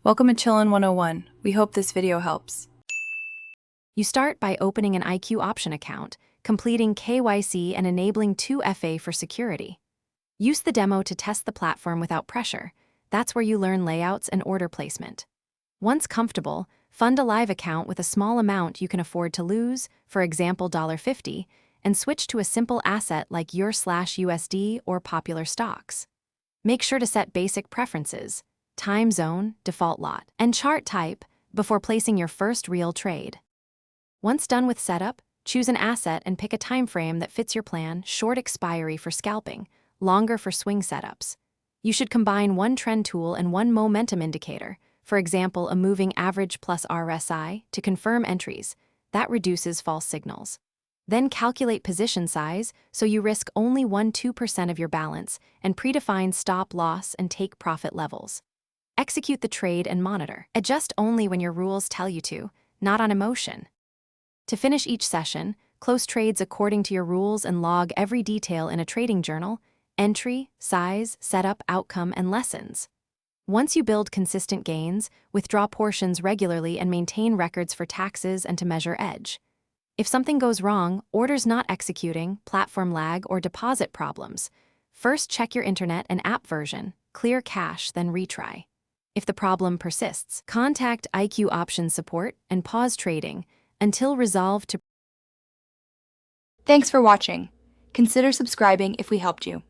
Welcome to Chillin' 101. We hope this video helps. You start by opening an IQ option account, completing KYC and enabling 2FA for security. Use the demo to test the platform without pressure. That's where you learn layouts and order placement. Once comfortable, fund a live account with a small amount you can afford to lose, for example $50, and switch to a simple asset like your/USD or popular stocks. Make sure to set basic preferences, time zone, default lot, and chart type before placing your first real trade. Once done with setup, choose an asset and pick a time frame that fits your plan: short expiry for scalping, longer for swing setups. You should combine one trend tool and one momentum indicator, for example a moving average plus RSI, to confirm entries. That reduces false signals. Then calculate position size so you risk only 1–2% of your balance, and predefine stop loss and take profit levels. Execute the trade and monitor. Adjust only when your rules tell you to, not on emotion. To finish each session, close trades according to your rules and log every detail in a trading journal: entry, size, setup, outcome, and lessons. Once you build consistent gains, withdraw portions regularly and maintain records for taxes and to measure edge. If something goes wrong, orders not executing, platform lag, or deposit problems, first check your internet and app version, clear cache, then retry. If the problem persists, contact IQ Options support and pause trading until resolved to. Thanks for watching. Consider subscribing if we helped you.